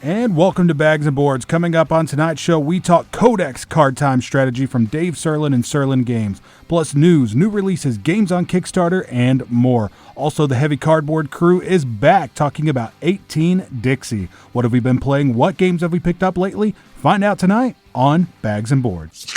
And welcome to Bags and Boards. Coming up on tonight's show, we talk Codex Card Time Strategy from Dave Sirlin and Sirlin Games, plus news, new releases, games on Kickstarter, and more. Also, the Heavy Cardboard crew is back talking about 18 Dixie. What have we been playing? What games have we picked up lately? Find out tonight on Bags and Boards.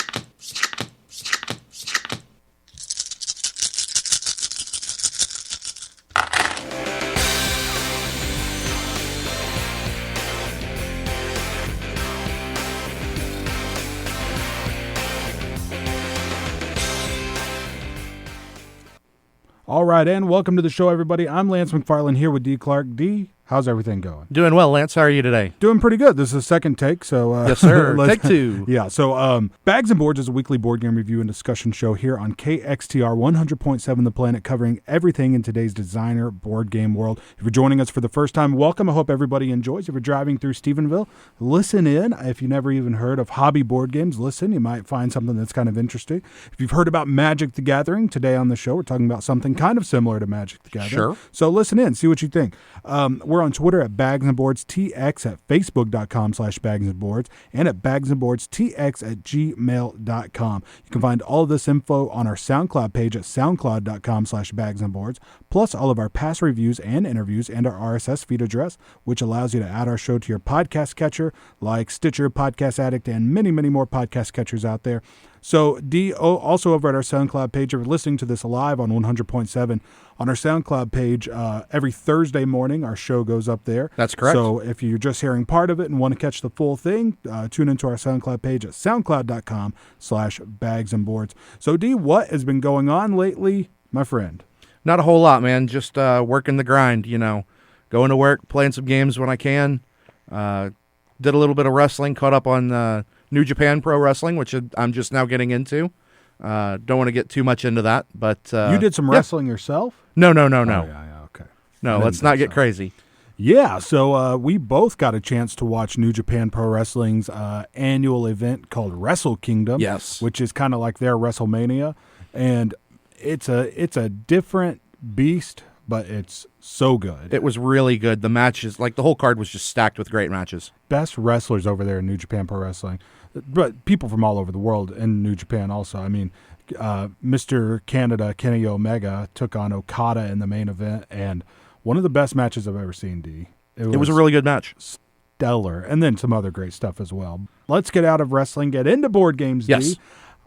All right, and welcome to the show, everybody. I'm Lance McFarland here with D. Clark. D, how's everything going? Doing well, Lance. How are you today? Doing pretty good. This is a second take, so... yes, sir. Take two. Yeah, so Bags and Boards is a weekly board game review and discussion show here on KXTR 100.7 The Planet, covering everything in today's designer board game world. If you're joining us for the first time, welcome. I hope everybody enjoys. If you're driving through Stephenville, listen in. If you never even heard of hobby board games, listen. You might find something that's kind of interesting. If you've heard about Magic the Gathering, today on the show, we're talking about something kind of similar to Magic the Gathering. Sure. So listen in, see what you think. We're on Twitter at bagsandboardstx, at facebook.com/bagsandboards, and at bagsandboardstx@gmail.com. You can find all of this info on our SoundCloud page at soundcloud.com/bagsandboards, plus all of our past reviews and interviews, and our RSS feed address, which allows you to add our show to your podcast catcher like Stitcher, Podcast Addict, and many, many more podcast catchers out there. So, also over at our SoundCloud page, if you're listening to this live on 100.7, on our SoundCloud page, every Thursday morning, our show goes up there. That's correct. So if you're just hearing part of it and want to catch the full thing, tune into our SoundCloud page at soundcloud.com/bagsandboards. So, D, what has been going on lately, my friend? Not a whole lot, man. Just working the grind, Going to work, playing some games when I can. Did a little bit of wrestling, caught up on New Japan Pro Wrestling, which I'm just now getting into. Don't want to get too much into that, but... you did some wrestling yourself? No. Oh, yeah, okay. No, let's not get crazy. Yeah, so we both got a chance to watch New Japan Pro Wrestling's annual event called Wrestle Kingdom. Yes. Which is kind of like their WrestleMania. And it's a different beast, but it's so good. It was really good. The matches, the whole card was just stacked with great matches. Best wrestlers over there in New Japan Pro Wrestling. But people from all over the world in New Japan also. I mean, Mr. Canada, Kenny Omega, took on Okada in the main event, and one of the best matches I've ever seen, D. It was a really good match. Stellar. And then some other great stuff as well. Let's get out of wrestling, get into board games, yes. D.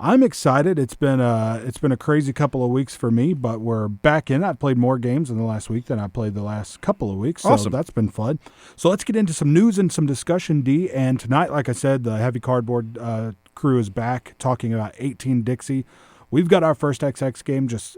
I'm excited. It's been a crazy couple of weeks for me, but we're back in. I've played more games in the last week than I played the last couple of weeks, so awesome. That's been fun. So let's get into some news and some discussion, D. And tonight, like I said, the Heavy Cardboard crew is back talking about 18 Dixie. We've got our first XX game, just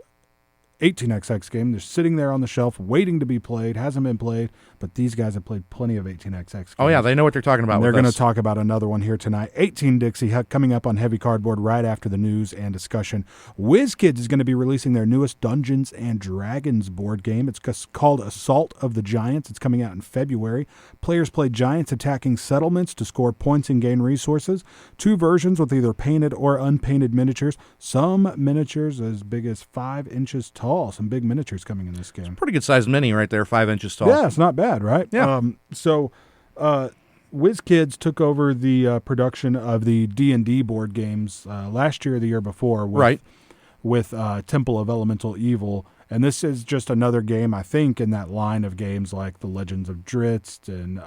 18XX game. They're sitting there on the shelf waiting to be played. Hasn't been played, but these guys have played plenty of 18XX games. Oh, yeah, they know what they're talking about. And they're going to talk about another one here tonight. 18 Dixie coming up on Heavy Cardboard right after the news and discussion. WizKids is going to be releasing their newest Dungeons and Dragons board game. It's called Assault of the Giants. It's coming out in February. Players play giants attacking settlements to score points and gain resources. 2 versions with either painted or unpainted miniatures. Some miniatures as big as 5 inches tall. Some big miniatures coming in this game. Pretty good sized mini right there, 5 inches tall. Yeah, it's not bad, right? Yeah. WizKids took over the production of the D&D board games last year or the year before with Temple of Elemental Evil. And this is just another game, I think, in that line of games like The Legends of Drizzt and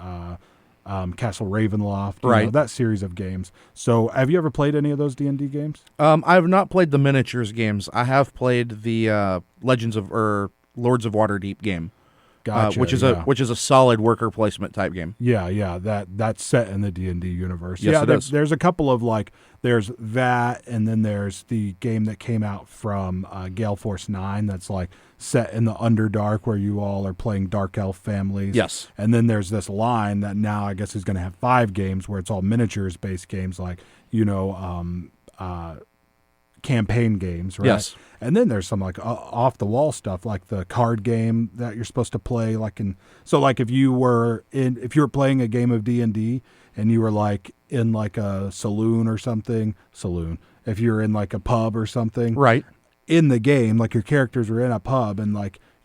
Castle Ravenloft, that series of games. So have you ever played any of those D&D games? I have not played the miniatures games. I have played the Lords of Waterdeep game. Gotcha, which is a solid worker placement type game. Yeah, that's set in the D&D universe. Yes, it is. There's a couple of there's that, and then there's the game that came out from Gale Force 9 that's set in the Underdark where you all are playing Dark Elf families. Yes. And then there's this line that now I guess is going to have 5 games where it's all miniatures based games campaign games, right? Yes. And then there's some off the wall stuff like the card game that you're supposed to play if you were playing a game of D&D and you were in a saloon or something, if you're in a pub or something. Right. In the game, your characters were in a pub and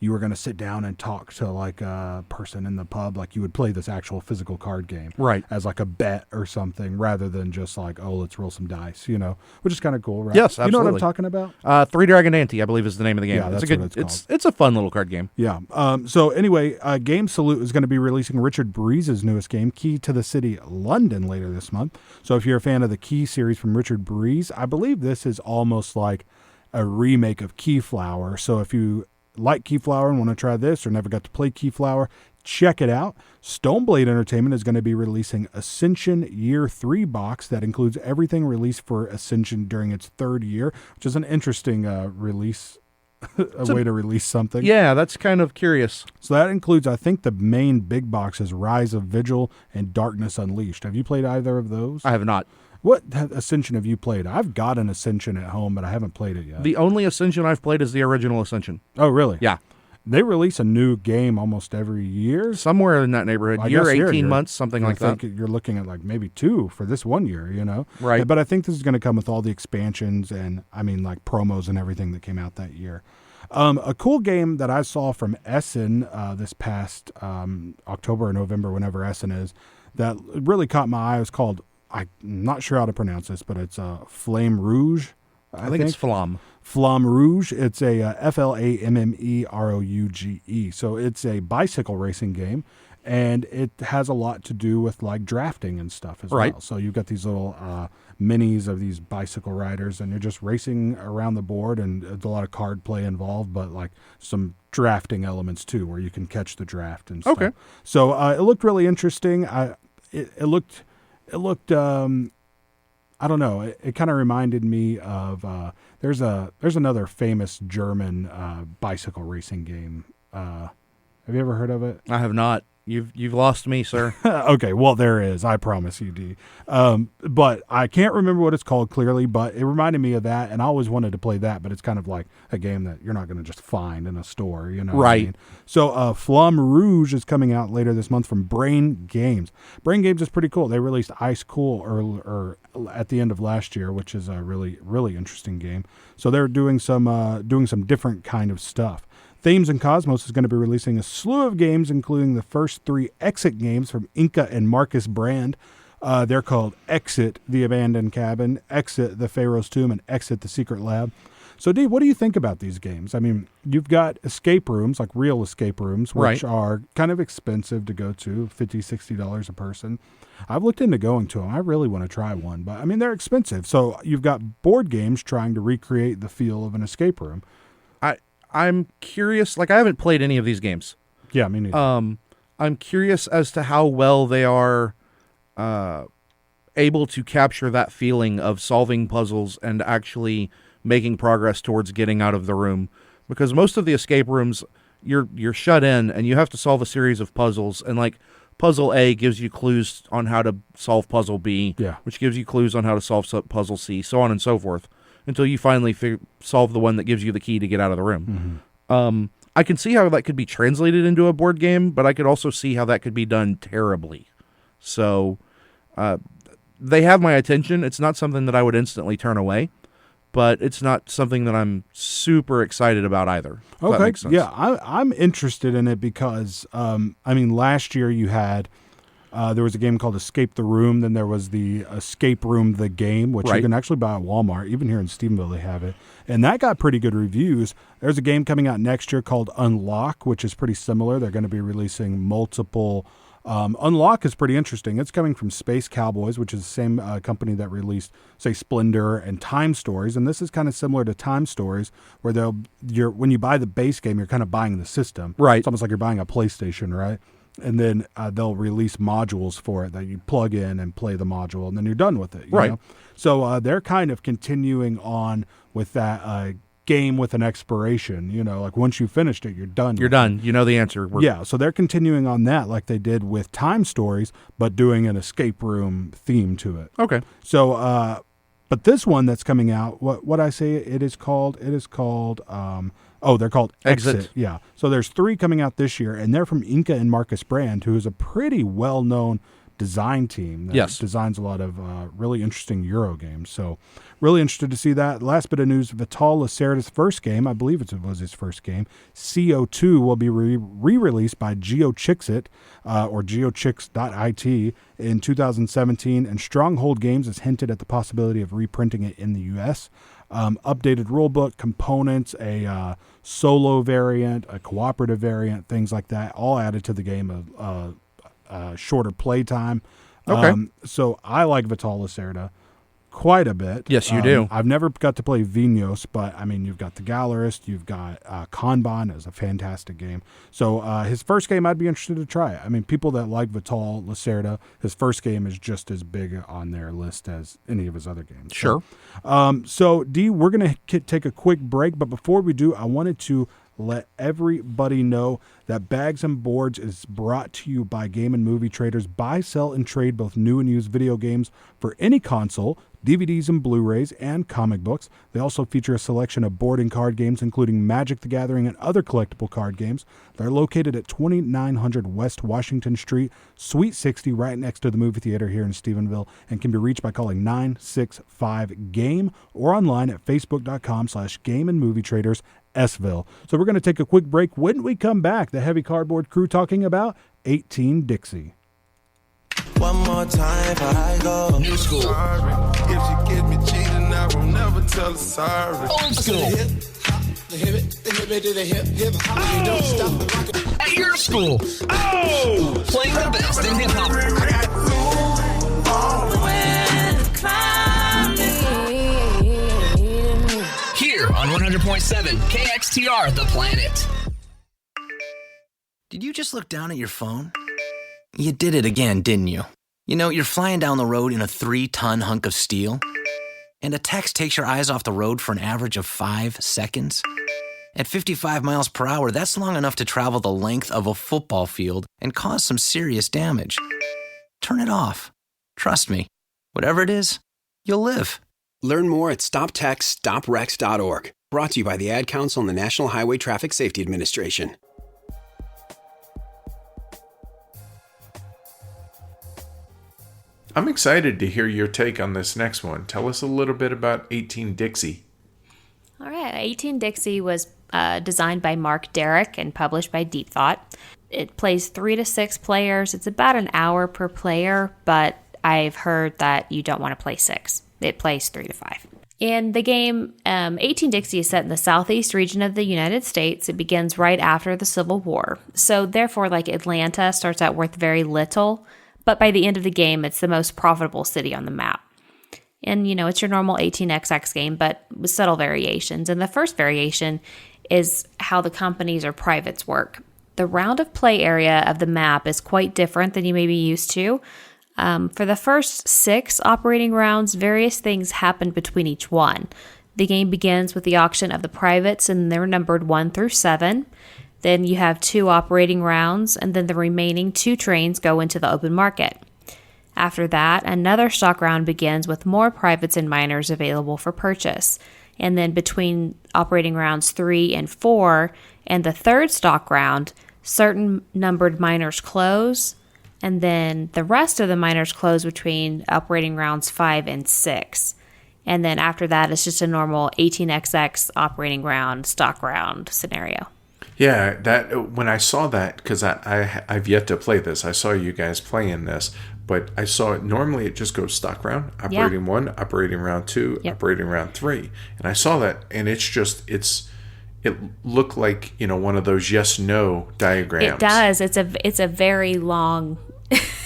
you were going to sit down and talk to like a person in the pub, like you would play this actual physical card game, Right. as like a bet or something, rather than just like, oh, let's roll some dice, which is kind of cool, right? Yes, You know what I'm absolutely. talking about? Three Dragon Ante, I believe, is the name of the game. Yeah, it's that's a good. what it's It's a fun little card game. Yeah. So anyway, Game Salute is going to be releasing Richard Breeze's newest game, Key to the City, London, later this month. So if you're a fan of the Key series from Richard Breeze, I believe this is almost like a remake of Keyflower. So if you like Keyflower and want to try this or never got to play Keyflower, check it out. Stoneblade Entertainment is going to be releasing Ascension Year 3 box that includes everything released for Ascension during its third year, which is an interesting release, a way to release something. Yeah, that's kind of curious. So that includes, I think, the main big boxes, Rise of Vigil and Darkness Unleashed. Have you played either of those? I have not. What Ascension have you played? I've got an Ascension at home, but I haven't played it yet. The only Ascension I've played is the original Ascension. Oh, really? Yeah. They release a new game almost every year. Somewhere in that neighborhood. I Year, guess 18 months, something like I that. think you're looking at like maybe 2 for this 1 year, Right. But I think this is going to come with all the expansions and, like promos and everything that came out that year. A cool game that I saw from Essen this past October or November, whenever Essen is, that really caught my eye was called, I'm not sure how to pronounce this, but it's Flame Rouge. I think it's Flam. Flamme Rouge. It's a FLAMMEROUGE. So it's a bicycle racing game, and it has a lot to do with like drafting and stuff as Right. well. So you've got these little minis of these bicycle riders, and you're just racing around the board, and there's a lot of card play involved, but like some drafting elements too, where you can catch the draft and stuff. Okay. So it looked really interesting. It looked. I don't know. It kind of reminded me of there's another famous German bicycle racing game. Have you ever heard of it? I have not. You've lost me, sir. Okay, well there is. I promise you, D. But I can't remember what it's called clearly. But it reminded me of that, and I always wanted to play that. But it's kind of like a game that you're not going to just find in a store, you know? What I Right. mean? So Flamme Rouge is coming out later this month from Brain Games. Brain Games is pretty cool. They released Ice Cool or at the end of last year, which is a really, really interesting game. So they're doing some different kind of stuff. Themes and Cosmos is going to be releasing a slew of games, including the first 3 Exit games from Inca and Marcus Brand. They're called Exit, the Abandoned Cabin, Exit, the Pharaoh's Tomb, and Exit, the Secret Lab. So, Dee, what do you think about these games? I mean, you've got escape rooms, like real escape rooms, which Right. are kind of expensive to go to, $50, $60 a person. I've looked into going to them. I really want to try one, but I mean, they're expensive. So you've got board games trying to recreate the feel of an escape room. I'm curious. Like, I haven't played any of these games. Yeah, me neither. I'm curious as to how well they are able to capture that feeling of solving puzzles and actually making progress towards getting out of the room. Because most of the escape rooms, you're shut in and you have to solve a series of puzzles. And like puzzle A gives you clues on how to solve puzzle B, Yeah. which gives you clues on how to solve puzzle C, so on and so forth, until you finally solve the one that gives you the key to get out of the room. Mm-hmm. I can see how that could be translated into a board game, but I could also see how that could be done terribly. So they have my attention. It's not something that I would instantly turn away, but it's not something that I'm super excited about either. If that Okay. makes sense. Yeah, I'm interested in it because, last year you had, there was a game called Escape the Room. Then there was the Escape Room, the game, which you Right. can actually buy at Walmart. Even here in Stephenville, they have it. And that got pretty good reviews. There's a game coming out next year called Unlock, which is pretty similar. They're going to be releasing multiple. Unlock is pretty interesting. It's coming from Space Cowboys, which is the same company that released, say, Splendor and Time Stories. And this is kind of similar to Time Stories, where when you buy the base game, you're kind of buying the system. Right. It's almost like you're buying a PlayStation, right? And then they'll release modules for it that you plug in and play the module, and then you're done with it. You Right. know? So they're kind of continuing on with that game with an expiration. Like once you finished it, you're done. You're with done. You know the answer. Yeah, so they're continuing on that like they did with Time Stories, but doing an escape room theme to it. Okay. So, but this one that's coming out, what I say it is called? It is called. They're called Exit. Yeah. So there's 3 coming out this year, and they're from Inca and Marcus Brand, who is a pretty well-known design team that Yes. designs a lot of really interesting Euro games. So really interested to see that. Last bit of news, Vital Lacerda's first game, I believe it was his first game, CO2, will be re-released by GeoChixit or geochix.it in 2017, and Stronghold Games has hinted at the possibility of reprinting it in the U.S. Updated rulebook, components, a solo variant, a cooperative variant, things like that, all added to the game of shorter play time. Okay. So I like Vital Lacerda quite a bit. Yes, you do. I've never got to play Vinos, but I mean, you've got the Gallerist, you've got Kanban is a fantastic game. So his first game, I'd be interested to try it. I mean, people that like Vital Lacerda, his first game is just as big on their list as any of his other games. Sure. So D, we're going to take a quick break, but before we do, I wanted to let everybody know that Bags and Boards is brought to you by Game and Movie Traders. Buy, sell, and trade both new and used video games for any console, DVDs and Blu-rays, and comic books. They also feature a selection of board and card games, including Magic the Gathering and other collectible card games. They're located at 2900 West Washington Street, Suite 60, right next to the movie theater here in Stephenville, and can be reached by calling 965-GAME or online at facebook.com/Game and Movie Traders Sville. So we're going to take a quick break. When we come back, the Heavy Cardboard crew talking about 18 Dixie. One more time before I go. New school. Sorry. If she get me cheating, I will never tell her sorry. Old school. At your school. Oh! Playing the best in hip hop. Here on 100.7 KXTR The Planet. Did you just look down at your phone? You did it again, didn't you? You know, you're flying down the road in a 3-ton hunk of steel, and a text takes your eyes off the road for an average of 5 seconds. At 55 miles per hour, that's long enough to travel the length of a football field and cause some serious damage. Turn it off. Trust me, whatever it is, you'll live. Learn more at stoptextsstopwrecks.org. Brought to you by the Ad Council and the National Highway Traffic Safety Administration. I'm excited to hear your take on this next one. Tell us a little bit about 18 Dixie. All right, 18 Dixie was designed by Mark Derrick and published by Deep Thought. It plays 3 to 6 players. It's about an hour per player, but I've heard that you don't want to play 6. It plays 3 to 5. In the game, 18 Dixie is set in the southeast region of the United States. It begins right after the Civil War. So therefore, like Atlanta starts out worth very little, but by the end of the game, it's the most profitable city on the map. And, you know, it's your normal 18XX game, but with subtle variations. And the first variation is how the companies or privates work. The round of play area of the map is quite different than you may be used to. For the first 6 operating rounds, various things happen between each one. The game begins with the auction of the privates, and they're numbered 1 through 7. Then you have 2 operating rounds, and then the remaining 2 trains go into the open market. After that, another stock round begins with more privates and miners available for purchase. And then between operating rounds 3 and 4 and the third stock round, certain numbered miners close, and then the rest of the miners close between operating rounds 5 and 6. And then after that, it's just a normal 18XX operating round, stock round scenario. Yeah, that when I saw that, because I've yet to play this. I saw you guys playing this, but I saw it. Normally it just goes stock round, operating 1, operating round 2, operating round 3. And I saw that, and it looked like, you know, one of those yes/no diagrams. It does. It's a very long.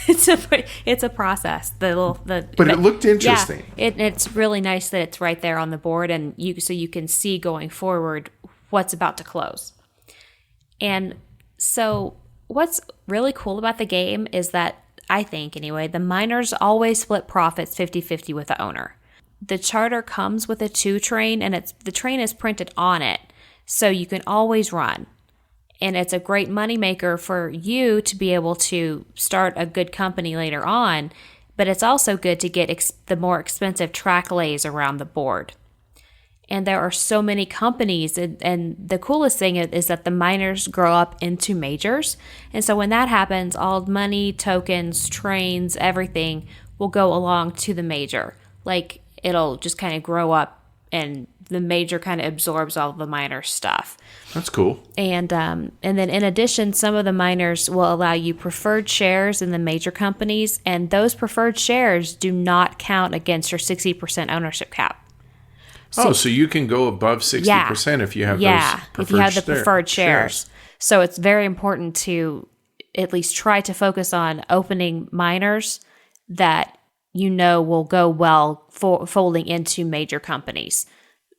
it's a process. But it looked interesting. Yeah, it's really nice that it's right there on the board, and you can see going forward what's about to close. And so what's really cool about the game is that, I think anyway, the miners always split profits 50-50 with the owner. The charter comes with a 2 train, and the train is printed on it, so you can always run. And it's a great moneymaker for you to be able to start a good company later on, but it's also good to get the more expensive track lays around the board. And there are so many companies, and the coolest thing is that the minors grow up into majors. And so when that happens, all money, tokens, trains, everything will go along to the major. Like, it'll just kind of grow up, and the major kind of absorbs all the minor stuff. That's cool. And then in addition, some of the minors will allow you preferred shares in the major companies, and those preferred shares do not count against your 60% ownership cap. So you can go above 60% if you have those preferred if you have the preferred shares. So it's very important to at least try to focus on opening minors that you know will go well for folding into major companies.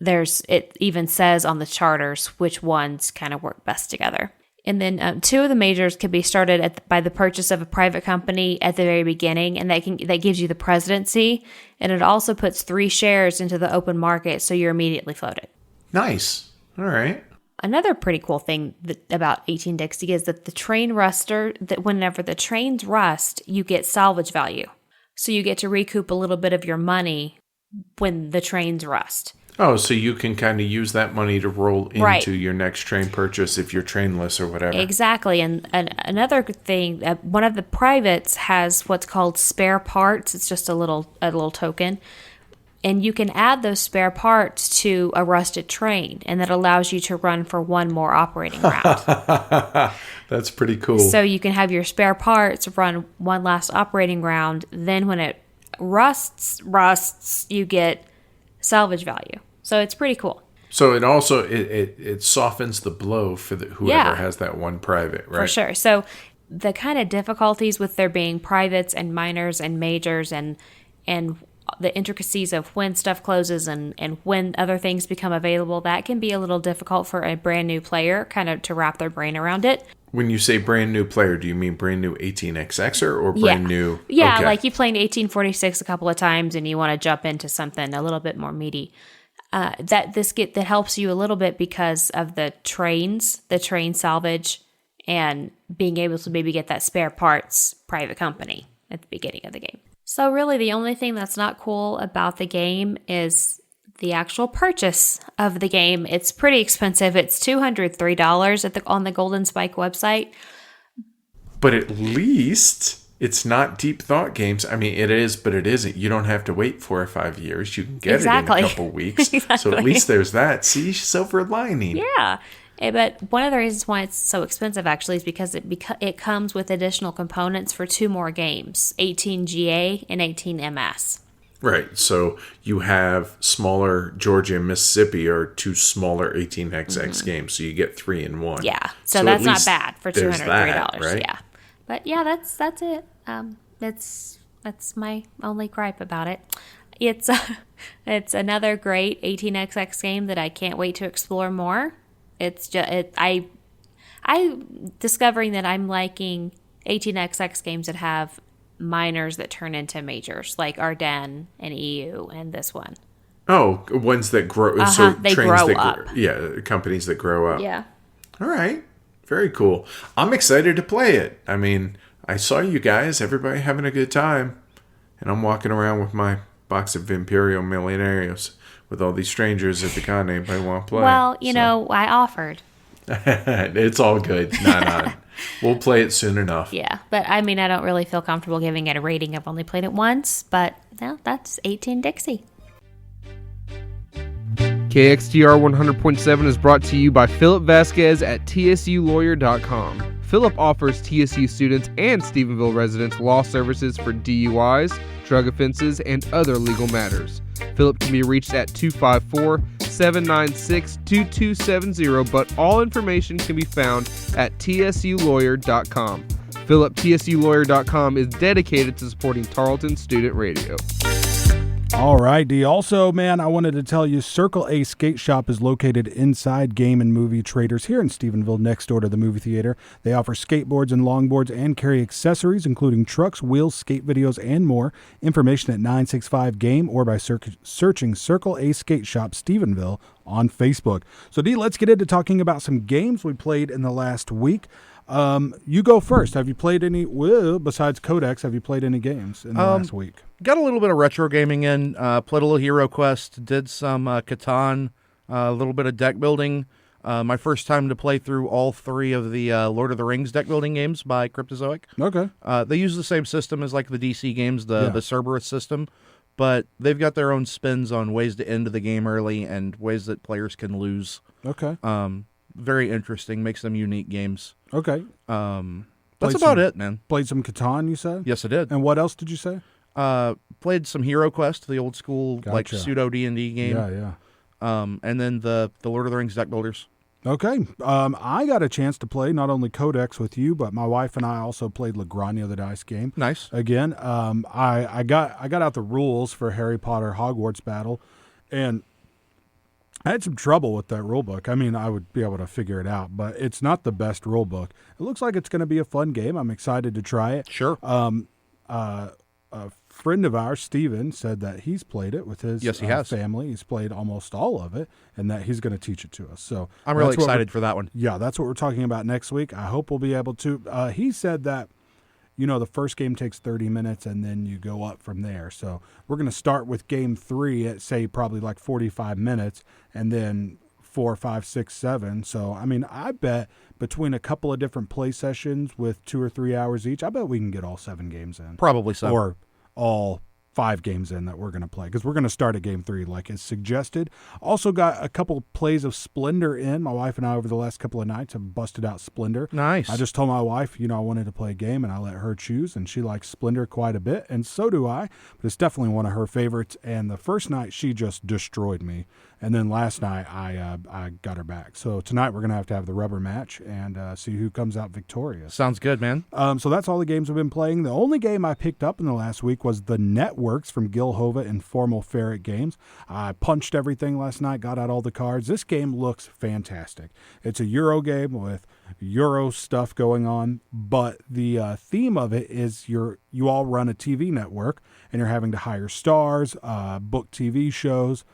It even says on the charters which ones kind of work best together. And then 2 of the majors can be started by the purchase of a private company at the very beginning, and that gives you the presidency. And it also puts 3 shares into the open market, so you're immediately floated. Nice. All right. Another pretty cool thing about 18 Dixie is that the train ruster, that whenever the trains rust, you get salvage value. So you get to recoup a little bit of your money when the trains rust. Oh, so you can kind of use that money to roll into your next train purchase if you're trainless or whatever. Exactly. And another thing, one of the privates has what's called spare parts. It's just a little token. And you can add those spare parts to a rusted train, and that allows you to run for one more operating round. That's pretty cool. So you can have your spare parts run one last operating round. Then when it rusts, you get salvage value. So it's pretty cool. So it also it softens the blow for whoever has that one private, right? For sure. So the kind of difficulties with there being privates and minors and majors and the intricacies of when stuff closes and when other things become available, that can be a little difficult for a brand new player kind of to wrap their brain around it. When you say brand new player, do you mean brand new 18xxer or brand new? Yeah, okay. Like you played 1846 a couple of times and you want to jump into something a little bit more meaty. That helps you a little bit because of the train salvage, and being able to maybe get that spare parts private company at the beginning of the game. So really the only thing that's not cool about the game is the actual purchase of the game. It's pretty expensive. It's $203 on the Golden Spike website. But at least it's not Deep Thought Games. I mean, it is, but it isn't. You don't have to wait 4 or 5 years. You can get it in a couple weeks. Exactly. So at least there's that. See, silver lining. Yeah. But one of the reasons why it's so expensive actually is because it comes with additional components for 2 more games, 18GA and 18MS. Right. So you have smaller Georgia and Mississippi are 2 smaller 18xx games. So you get 3 in 1. Yeah. So that's not bad for $203. That, right? Yeah. But yeah, that's it. That's my only gripe about it. It's another great 18xx game that I can't wait to explore more. It's just I discovering that I'm liking 18xx games that have minors that turn into majors, like Ardennes and EU and this one. Oh, ones that grow. So they grow up. Companies that grow up. Yeah. All right. Very cool. I'm excited to play it. I mean, I saw you guys, everybody having a good time, and I'm walking around with my box of Imperial Millionarios with all these strangers at the con anybody want to play. Well, you know, I offered. It's all good. Nah. We'll play it soon enough. Yeah, but I mean, I don't really feel comfortable giving it a rating. I've only played it once, but no, that's 18 Dixie. KXTR 100.7 is brought to you by Philip Vasquez at tsulawyer.com. Philip offers TSU students and Stephenville residents law services for DUIs, drug offenses, and other legal matters. Philip can be reached at 254-796-2270, but all information can be found at tsulawyer.com. Philip, tsulawyer.com is dedicated to supporting Tarleton Student Radio. All right, D. Also, man, I wanted to tell you, Circle A Skate Shop is located inside Game and Movie Traders here in Stephenville, next door to the movie theater. They offer skateboards and longboards and carry accessories, including trucks, wheels, skate videos, and more. Information at 965-GAME or by searching Circle A Skate Shop Stephenville on Facebook. So, D, let's get into talking about some games we played in the last week. You go first. Have you played any, besides Codex, have you played any games in the last week? Got a little bit of retro gaming in, played a little Hero Quest, did some Catan, a little bit of deck building. My first time to play through all 3 of the Lord of the Rings deck building games by Cryptozoic. Okay. They use the same system as like the DC games, the Cerberus system, but they've got their own spins on ways to end the game early and ways that players can lose. Okay. Very interesting. Makes them unique games. Okay. That's about it, man. Played some Catan, you said? Yes, I did. And what else did you say? Played some Hero Quest, the old school like pseudo D&D game. Yeah. And then the Lord of the Rings deck builders. Okay. I got a chance to play not only Codex with you, but my wife and I also played Lagranio, the dice game. Nice. Again, I got out the rules for Harry Potter Hogwarts Battle, and I had some trouble with that rule book. I mean, I would be able to figure it out, but it's not the best rule book. It looks like it's going to be a fun game. I'm excited to try it. Sure. A friend of ours, Steven, said that he's played it with his he has. family. He's played almost all of it, and that he's going to teach it to us. So I'm really excited for that one. Yeah, that's what we're talking about next week. I hope we'll be able to. He said that, the first game takes 30 minutes, and then you go up from there. So we're going to start with game 3 at, say, probably like 45 minutes, and then 4, 5, 6, 7. So, I mean, I bet between a couple of different play sessions with 2 or 3 hours each, I bet we can get all 7 games in. Probably so. Or all 5 games in that we're going to play, because we're going to start at game 3 like is suggested. Also got a couple plays of Splendor in. My wife and I over the last couple of nights have busted out Splendor. Nice. I just told my wife, I wanted to play a game, and I let her choose, and she likes Splendor quite a bit, and so do I, but it's definitely one of her favorites. And the first night she just destroyed me, and then last night I got her back. So tonight we're going to have the rubber match and see who comes out victorious. Sounds good, man. So that's all the games I've been playing. The only game I picked up in the last week was The Networks from Gilhova Informal Ferret Games. I punched everything last night, got out all the cards. This game looks fantastic. It's a Euro game with Euro stuff going on, but the theme of it is you all run a TV network, and you're having to hire stars, book TV shows,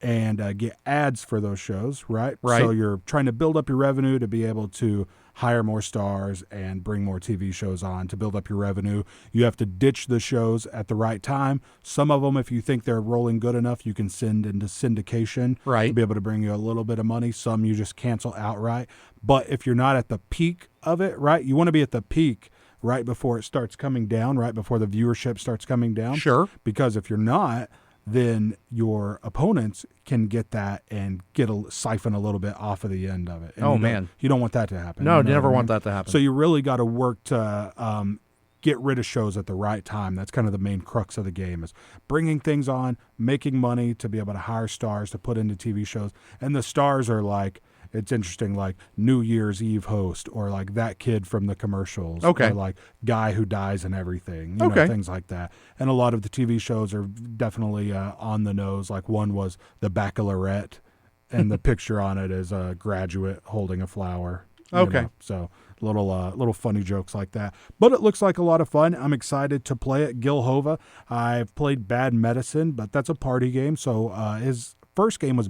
and get ads for those shows, right? Right. So you're trying to build up your revenue to be able to hire more stars and bring more TV shows on to build up your revenue. You have to ditch the shows at the right time. Some of them, if you think they're rolling good enough, you can send into syndication to be able to bring you a little bit of money. Some you just cancel outright. But if you're not at the peak of it, right, you want to be at the peak right before it starts coming down, right before the viewership starts coming down. Sure. Because if you're not, then your opponents can get that and siphon a little bit off of the end of it. And you don't want that to happen. No, you never want that to happen. So you really got to work to get rid of shows at the right time. That's kind of the main crux of the game, is bringing things on, making money to be able to hire stars to put into TV shows. And the stars are like, it's interesting, like New Year's Eve host, or like that kid from the commercials, or like guy who dies and everything, you know, things like that. And a lot of the TV shows are definitely on the nose. Like one was The Baccalaureate, and the picture on it is a graduate holding a flower. So little funny jokes like that. But it looks like a lot of fun. I'm excited to play it. Gilhova. I've played Bad Medicine, but that's a party game. So his first game was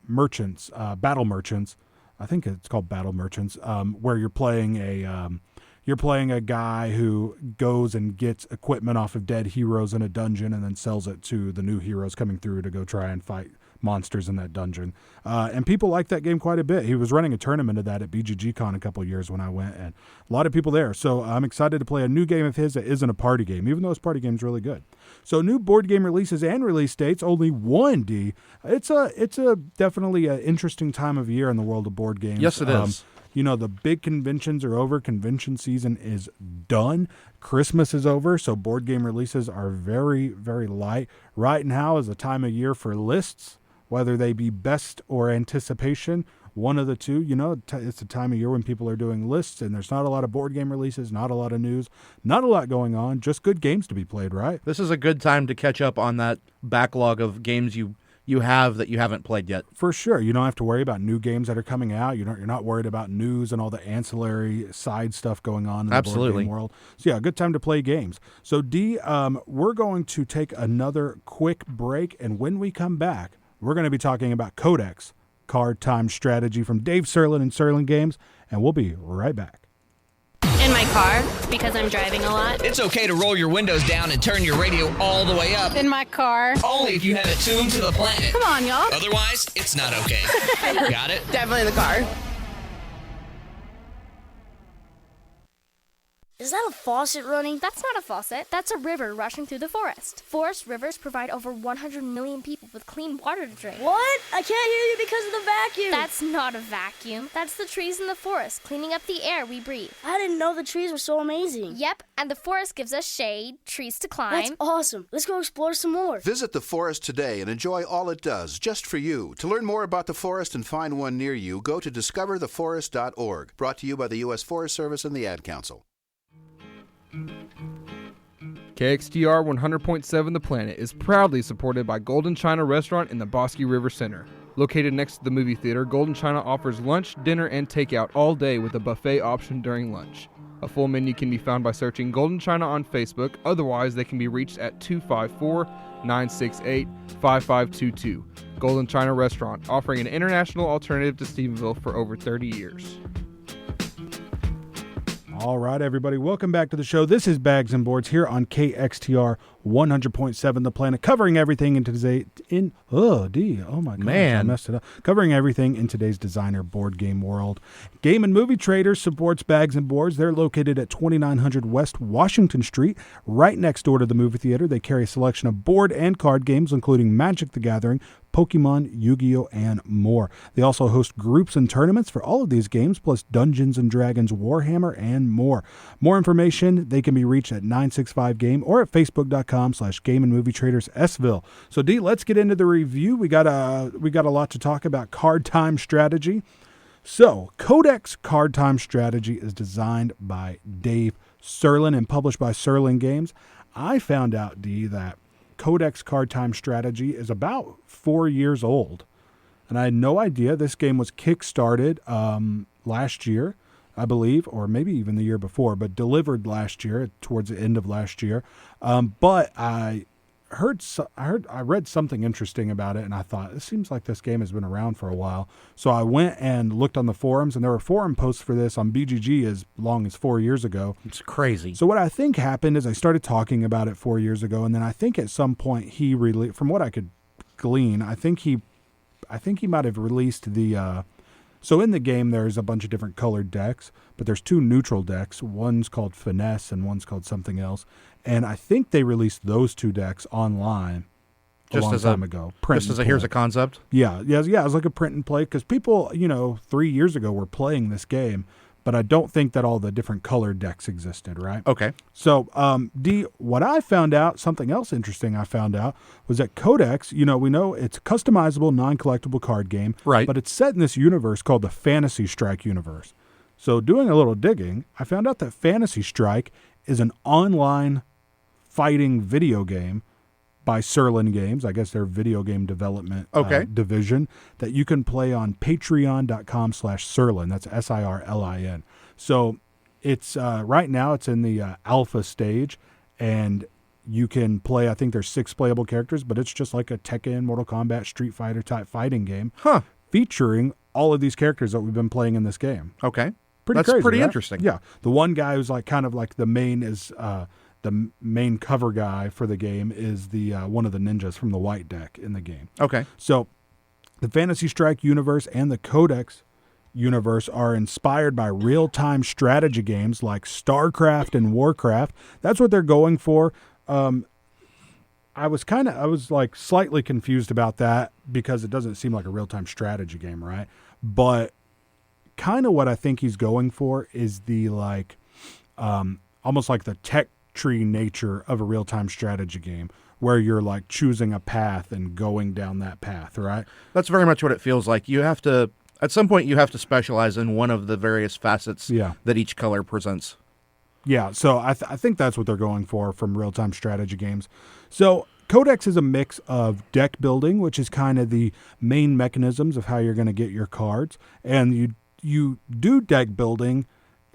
Merchants, Battle Merchants. I think it's called Battle Merchants, where you're playing a guy who goes and gets equipment off of dead heroes in a dungeon and then sells it to the new heroes coming through to go try and fight monsters in that dungeon. And people like that game quite a bit. He was running a tournament of that at BGG-Con a couple of years when I went, and a lot of people there. So I'm excited to play a new game of his that isn't a party game, even though his party game is really good. So new board game releases and release dates, only one, D. It's a definitely an interesting time of year in the world of board games. Yes, it is. You know, the big conventions are over. Convention season is done. Christmas is over, so board game releases are very, very light. Right now is a time of year for lists, whether they be best or anticipation, one of the two. You know, it's a time of year when people are doing lists, and there's not a lot of board game releases, not a lot of news, not a lot going on, just good games to be played, right? This is a good time to catch up on that backlog of games you have that you haven't played yet. For sure. You don't have to worry about new games that are coming out. You're not worried about news and all the ancillary side stuff going on in the board game world. So yeah, good time to play games. So D, we're going to take another quick break, and when we come back, we're going to be talking about Codex Card Time Strategy from Dave Sirlin and Sirlin Games, and we'll be right back. In my car, because I'm driving a lot. It's okay to roll your windows down and turn your radio all the way up. In my car. Only if you have it tuned to the planet. Come on, y'all. Otherwise, it's not okay. Got it? Definitely in the car. Is that a faucet running? That's not a faucet. That's a river rushing through the forest. Forest rivers provide over 100 million people with clean water to drink. What? I can't hear you because of the vacuum. That's not a vacuum. That's the trees in the forest cleaning up the air we breathe. I didn't know the trees were so amazing. Yep, and the forest gives us shade, trees to climb. That's awesome. Let's go explore some more. Visit the forest today and enjoy all it does, just for you. To learn more about the forest and find one near you, go to discovertheforest.org. Brought to you by the U.S. Forest Service and the Ad Council. KXTR 100.7 The Planet is proudly supported by Golden China Restaurant in the Bosque River Center. Located next to the movie theater, Golden China offers lunch, dinner, and takeout all day with a buffet option during lunch. A full menu can be found by searching Golden China on Facebook. Otherwise, they can be reached at 254-968-5522. Golden China Restaurant, offering an international alternative to Stephenville for over 30 years. All right, everybody, welcome back to the show. This is Bags and Boards here on KXTR 100.7 The Planet, covering everything in today's I messed it up. Covering everything in today's designer board game world. Game and Movie Traders supports Bags and Boards. They're located at 2900 West Washington Street, right next door to the movie theater. They carry a selection of board and card games, including Magic the Gathering, Pokemon, Yu-Gi-Oh, and more. They also host groups and tournaments for all of these games, plus Dungeons & Dragons, Warhammer, and more. More information, they can be reached at 965game or at facebook.com/Game and Movie Traders Sville. So, D, let's get into the review. We got a lot to talk about. Card Time Strategy. So, Codex Card Time Strategy is designed by Dave Sirlin and published by Sirlin Games. I found out, D, that Codex Card Time Strategy is about 4 years old, and I had no idea. This game was kickstarted last year, I believe, or maybe even the year before, but delivered last year, towards the end of last year. But I read something interesting about it, and I thought, it seems like this game has been around for a while. So I went and looked on the forums, and there were forum posts for this on BGG as long as 4 years ago. It's crazy. So what I think happened is I started talking about it 4 years ago, and then I think at some point he released, from what I could glean, I think he might have released the. So in the game, there's a bunch of different colored decks, but there's two neutral decks. One's called Finesse and one's called something else. And I think they released those two decks online a long time ago. Just as here's a concept? Yeah. It was like a print and play, because people, 3 years ago were playing this game, but I don't think that all the different colored decks existed, right? Okay. So, D, what I found out, something else interesting I found out, was that Codex, we know it's a customizable, non-collectible card game, right? But it's set in this universe called the Fantasy Strike universe. So doing a little digging, I found out that Fantasy Strike is an online fighting video game by Sirlin Games. I guess their video game development division, that you can play on patreon.com/Sirlin. That's Sirlin. So it's right now it's in the alpha stage, and you can play, I think there's 6 playable characters, but it's just like a Tekken, Mortal Kombat, Street Fighter type fighting game. Featuring all of these characters that we've been playing in this game. Okay. That's crazy, pretty right? interesting. Yeah. The one guy who's like kind of like the main is the main cover guy for the game is the one of the ninjas from the white deck in the game. Okay. So the Fantasy Strike universe and the Codex universe are inspired by real-time strategy games like StarCraft and Warcraft. That's what they're going for. I was like slightly confused about that because it doesn't seem like a real-time strategy game, right? But kind of what I think he's going for is the almost like the tech tree nature of a real-time strategy game, where you're like choosing a path and going down that path, right? That's very much what it feels like. You have to, at some point, you have to specialize in one of the various facets that each color presents. Yeah, so I think that's what they're going for from real-time strategy games. So Codex is a mix of deck building, which is kind of the main mechanisms of how you're going to get your cards, and you do deck building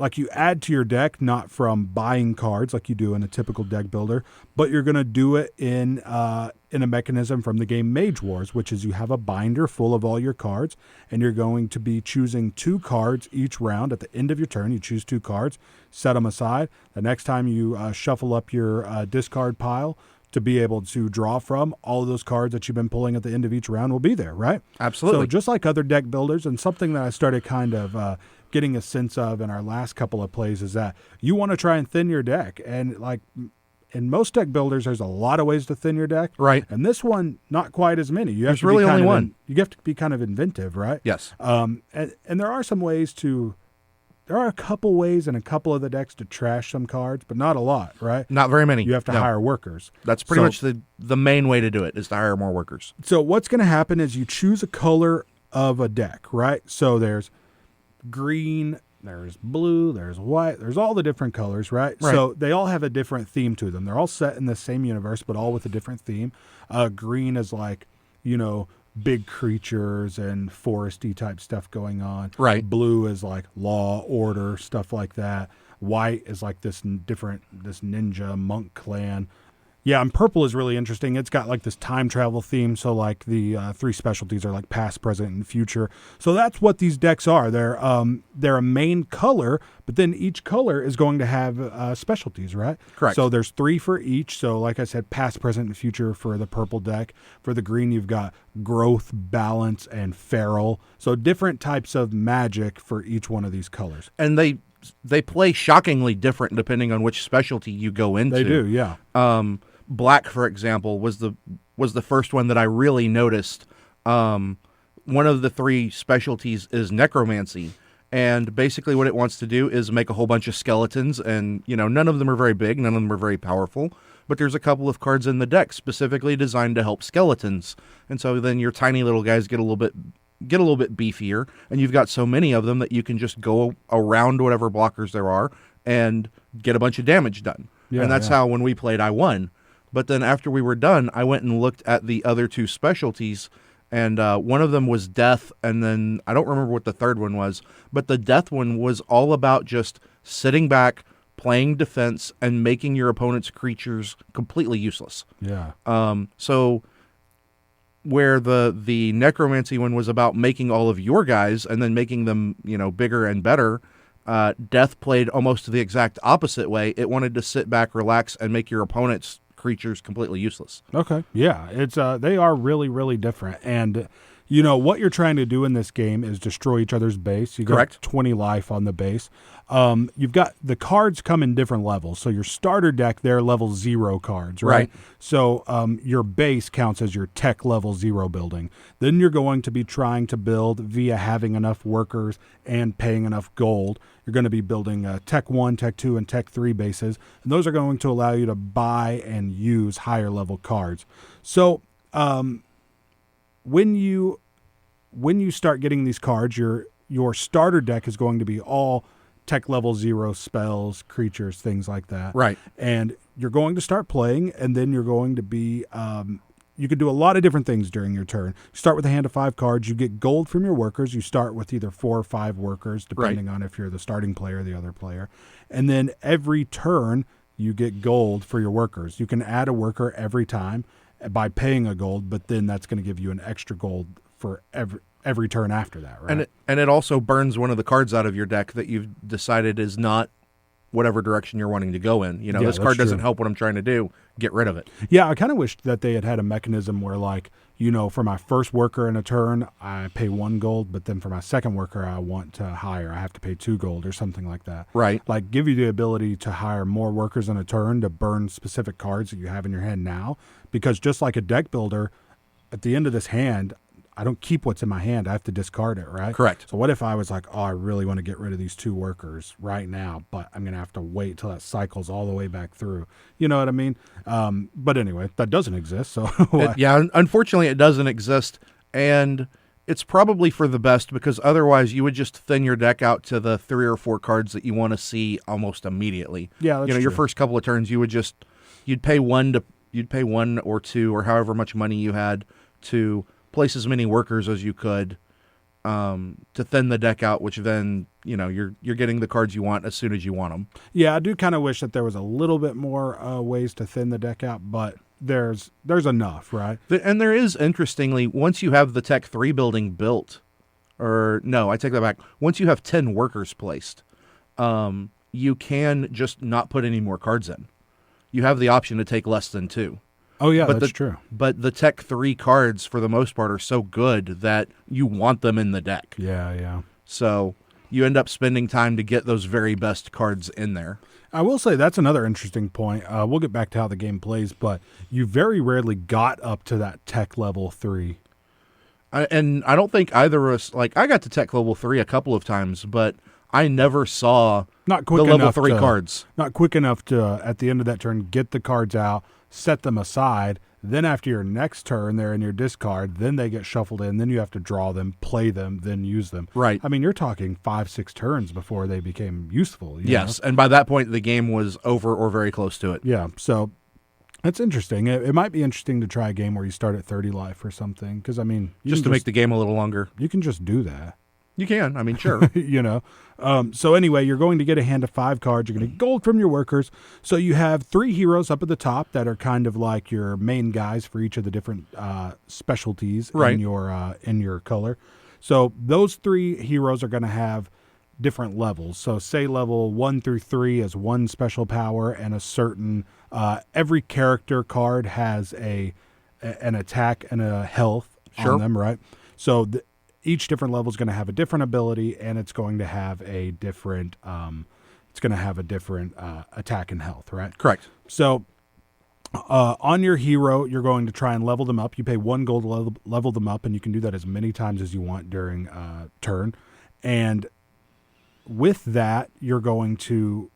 like you add to your deck, not from buying cards like you do in a typical deck builder, but you're going to do it in a mechanism from the game Mage Wars, which is you have a binder full of all your cards, and you're going to be choosing 2 cards each round. At the end of your turn, you choose 2 cards, set them aside. The next time you shuffle up your discard pile to be able to draw from, all of those cards that you've been pulling at the end of each round will be there, right? Absolutely. So just like other deck builders, and something that I started kind of getting a sense of in our last couple of plays is that you want to try and thin your deck. And like in most deck builders, there's a lot of ways to thin your deck. Right. And this one, not quite as many. You have There's to really be kind only of one. You have to be kind of inventive, right? Yes. And there are some ways to... There are a couple ways in a couple of the decks to trash some cards, but not a lot, right? Not very many. You have to No. hire workers. That's pretty much the main way to do it, is to hire more workers. So what's going to happen is you choose a color of a deck, right? So there's green, there's blue, there's white, there's all the different colors, right? So they all have a different theme to them. They're all set in the same universe, but all with a different theme. Green is like, big creatures and foresty type stuff going on. Right. Blue is like law, order, stuff like that. White is like this ninja monk clan. Yeah, and purple is really interesting. It's got like this time travel theme. So like the 3 specialties are like past, present, and future. So that's what these decks are. They're a main color, but then each color is going to have specialties, right? Correct. So there's 3 for each. So like I said, past, present, and future for the purple deck. For the green, you've got growth, balance, and feral. So different types of magic for each one of these colors. And they play shockingly different depending on which specialty you go into. They do, yeah. Black, for example, was the first one that I really noticed. One of the 3 specialties is necromancy, and basically what it wants to do is make a whole bunch of skeletons, and none of them are very big, none of them are very powerful, but there's a couple of cards in the deck specifically designed to help skeletons, and so then your tiny little guys get a little bit beefier, and you've got so many of them that you can just go around whatever blockers there are and get a bunch of damage done. Yeah, and that's how when we played I won. But then after we were done, I went and looked at the other 2 specialties, and one of them was death, and then I don't remember what the third one was, but the death one was all about just sitting back, playing defense, and making your opponent's creatures completely useless. Yeah. So where the necromancy one was about making all of your guys and then making them, bigger and better, death played almost the exact opposite way. It wanted to sit back, relax, and make your opponent's creatures completely useless. Okay. Yeah. It's they are really, really different. And what you're trying to do in this game is destroy each other's base. You got 20 life on the base. You've got the cards come in different levels. So your starter deck, they're level 0 cards, right? So your base counts as your tech level 0 building. Then you're going to be trying to build via having enough workers and paying enough gold. You're going to be building Tech 1, Tech 2, and Tech 3 bases. And those are going to allow you to buy and use higher level cards. So when you start getting these cards, your starter deck is going to be all Tech level 0 spells, creatures, things like that. Right. And you're going to start playing, and then you're going to be... you can do a lot of different things during your turn. You start with a hand of 5 cards. You get gold from your workers. You start with either 4 or 5 workers, depending on if you're the starting player or the other player. And then every turn, you get gold for your workers. You can add a worker every time by paying a gold, but then that's going to give you an extra gold for every turn after that, right? And it also burns one of the cards out of your deck that you've decided is not whatever direction you're wanting to go in. This card doesn't help what I'm trying to do. Get rid of it. Yeah, I kind of wish that they had a mechanism where, like, for my first worker in a turn, I pay 1 gold, but then for my second worker I want to hire, I have to pay 2 gold or something like that. Right. Like, give you the ability to hire more workers in a turn to burn specific cards that you have in your hand now. Because just like a deck builder, at the end of this hand, I don't keep what's in my hand. I have to discard it, right? Correct. So what if I was like, I really want to get rid of these 2 workers right now, but I'm going to have to wait till that cycles all the way back through. You know what I mean? But anyway, that doesn't exist. So unfortunately it doesn't exist, and it's probably for the best, because otherwise you would just thin your deck out to the 3 or 4 cards that you want to see almost immediately. Yeah, that's your true. first couple of turns you'd pay 1 or 2 or however much money you had to place as many workers as you could to thin the deck out, which then you're getting the cards you want as soon as you want them. Yeah, I do kind of wish that there was a little bit more ways to thin the deck out, but there's enough, right? And there is, interestingly, once you have the Tech 3 building built, or no, I take that back. Once you have 10 workers placed, you can just not put any more cards in. You have the option to take less than 2. Oh, yeah, that's true. But the Tech 3 cards, for the most part, are so good that you want them in the deck. Yeah. So you end up spending time to get those very best cards in there. I will say that's another interesting point. We'll get back to how the game plays, but you very rarely got up to that Tech level 3. And I don't think either of us, I got to Tech level 3 a couple of times, but I never saw the level 3 cards. Not quick enough to, at the end of that turn, get the cards out, set them aside. Then after your next turn, they're in your discard. Then they get shuffled in. Then you have to draw them, play them, then use them. Right. I mean, you're talking 5-6 turns before they became useful. Yes, know? And by that point, the game was over or very close to it. Yeah, so that's interesting. It might be interesting to try a game where you start at 30 life or something. Because, I mean... Just to make the game a little longer. You can just do that. You can. I mean, sure. So anyway, you're going to get a hand of 5 cards. You're going to get gold from your workers. So you have 3 heroes up at the top that are kind of like your main guys for each of the different specialties in your color. So those 3 heroes are going to have different levels. So say level 1 through 3 is 1 special power and a certain... every character card has an attack and a health on them, right? So... each different level is going to have a different ability, and it's going to have a different attack and health, right? Correct. So on your hero, you're going to try and level them up. You pay 1 gold to level them up, and you can do that as many times as you want during turn. And with that, you're going to